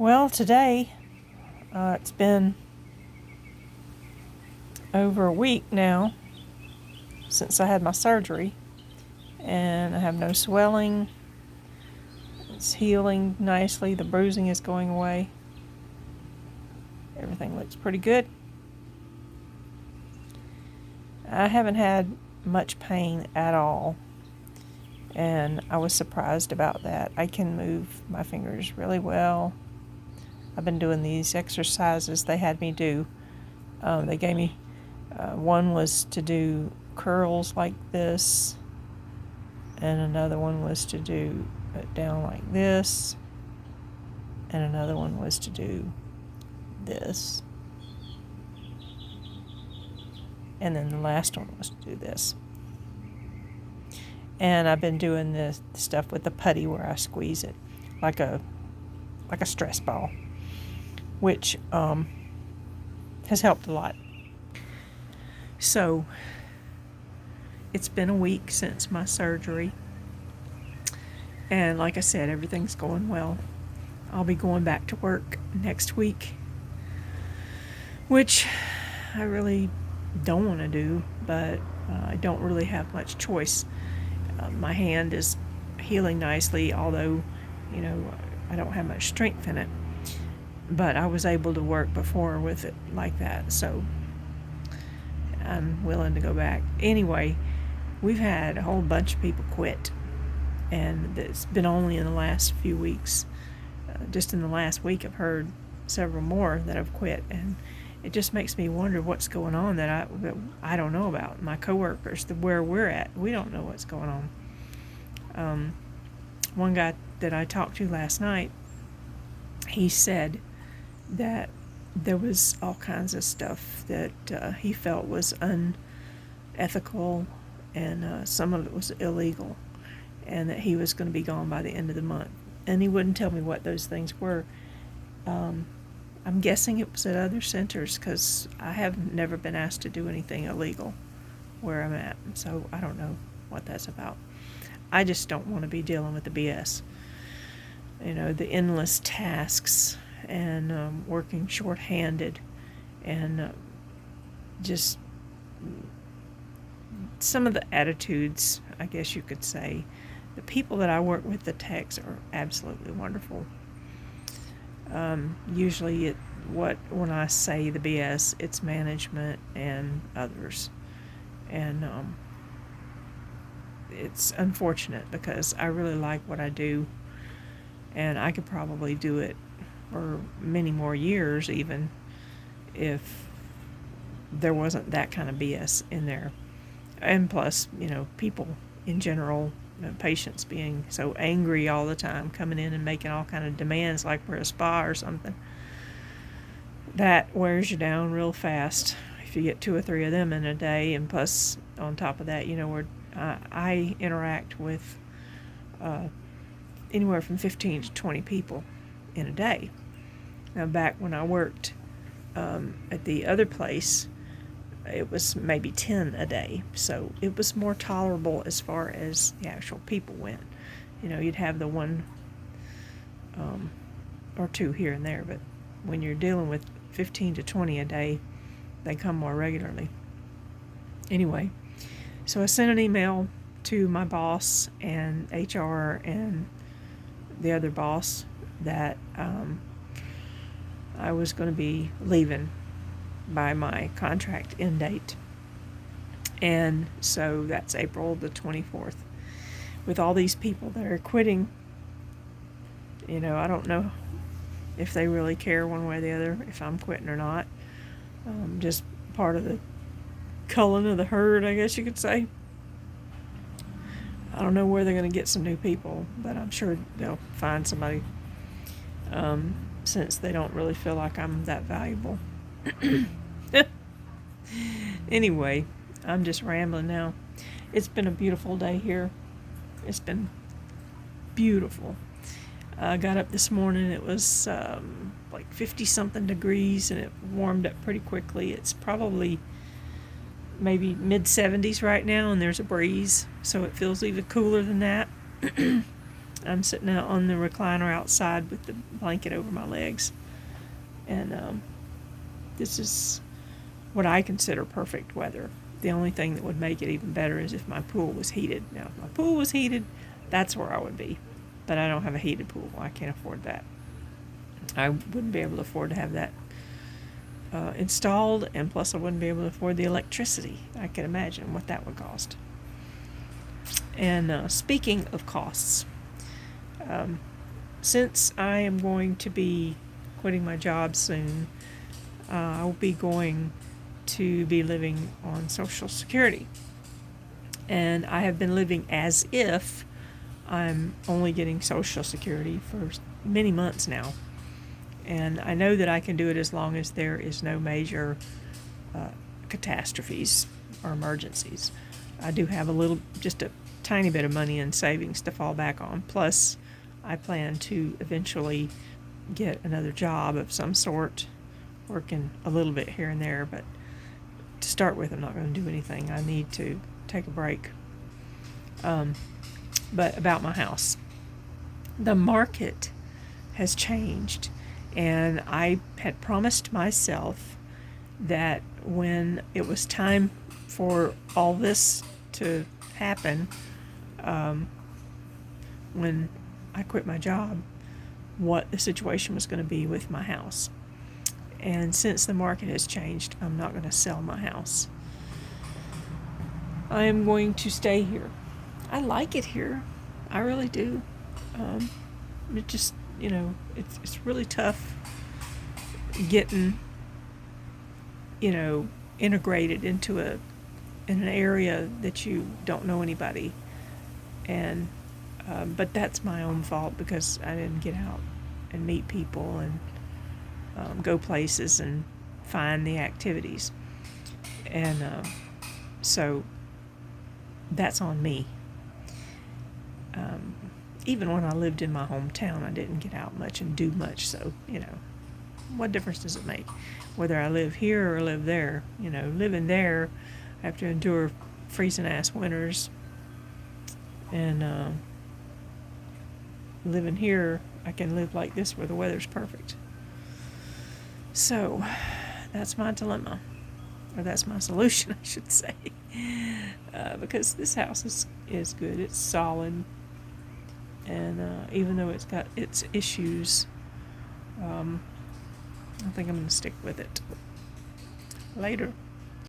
Well, today, it's been over a week now since I had my surgery, and I have no swelling. It's healing nicely. The bruising is going away. Everything looks pretty good. I haven't had much pain at all, and I was surprised about that. I can move my fingers really well. I've been doing these exercises they had me do. They gave me, one was to do curls like this, and another one was to do it down like this, and another one was to do this, and then the last one was to do this. And I've been doing this stuff with the putty where I squeeze it like a stress ball, which has helped a lot. So it's been a week since my surgery, and like I said, everything's going well. I'll be going back to work next week, which I really don't want to do, but I don't really have much choice. My hand is healing nicely, although, I don't have much strength in it. But I was able to work before with it like that, so I'm willing to go back. Anyway, we've had a whole bunch of people quit, and it's been only in the last few weeks. Just in the last week, I've heard several more that have quit, and it just makes me wonder what's going on that I don't know about. My coworkers, where we're at, we don't know what's going on. One guy that I talked to last night, he said that there was all kinds of stuff that he felt was unethical, and some of it was illegal, and that he was going to be gone by the end of the month. And he wouldn't tell me what those things were. I'm guessing it was at other centers, because I have never been asked to do anything illegal where I'm at, so I don't know what that's about. I just don't want to be dealing with the BS. The endless tasks, and working short-handed, and just some of the attitudes, I guess you could say. The people that I work with, the techs, are absolutely wonderful. Usually when I say the BS, it's management and others. And it's unfortunate, because I really like what I do, and I could probably do it for many more years even if there wasn't that kind of BS in there. And plus, people in general, patients being so angry all the time, coming in and making all kind of demands like we're a spa or something, that wears you down real fast if you get 2 or 3 of them in a day. And plus, on top of that, I interact with anywhere from 15 to 20 people in a day. Now, back when I worked at the other place, it was maybe 10 a day, so it was more tolerable as far as the actual people went. You'd have the one or two here and there, but when you're dealing with 15 to 20 a day, they come more regularly. Anyway, so I sent an email to my boss and HR and the other boss that I was going to be leaving by my contract end date. And so that's April the 24th. With all these people that are quitting, I don't know if they really care one way or the other if I'm quitting or not. Just part of the culling of the herd, I guess you could say. I don't know where they're going to get some new people, but I'm sure they'll find somebody, since they don't really feel like I'm that valuable. Anyway, I'm just rambling now. It's been a beautiful day here. It's been beautiful. I got up this morning, it was like 50-something degrees, and it warmed up pretty quickly. It's probably maybe mid-70s right now, and there's a breeze, so it feels even cooler than that. I'm sitting out on the recliner outside with the blanket over my legs. And this is what I consider perfect weather. The only thing that would make it even better is if my pool was heated. Now, if my pool was heated, that's where I would be. But I don't have a heated pool. I can't afford that. I wouldn't be able to afford to have that installed, and plus I wouldn't be able to afford the electricity. I can imagine what that would cost. And speaking of costs, since I am going to be quitting my job soon, I'll be going to be living on Social Security. And I have been living as if I'm only getting Social Security for many months now. And I know that I can do it as long as there is no major catastrophes or emergencies. I do have just a tiny bit of money in savings to fall back on. Plus, I plan to eventually get another job of some sort, working a little bit here and there. But to start with, I'm not going to do anything. I need to take a break. But about my house, the market has changed. And I had promised myself that when it was time for all this to happen, when I quit my job, what the situation was going to be with my house. And since the market has changed, I'm not going to sell my house. I am going to stay here. I like it here. I really do. It just, it's really tough getting, integrated into in an area that you don't know anybody. And but that's my own fault because I didn't get out and meet people and go places and find the activities. And so that's on me. Even when I lived in my hometown, I didn't get out much and do much. So, what difference does it make? Whether I live here or live there, living there, I have to endure freezing ass winters. And living here, I can live like this where the weather's perfect. So, that's my dilemma. Or that's my solution, I should say. Because this house is good. It's solid. And even though it's got its issues, I think I'm going to stick with it. Later.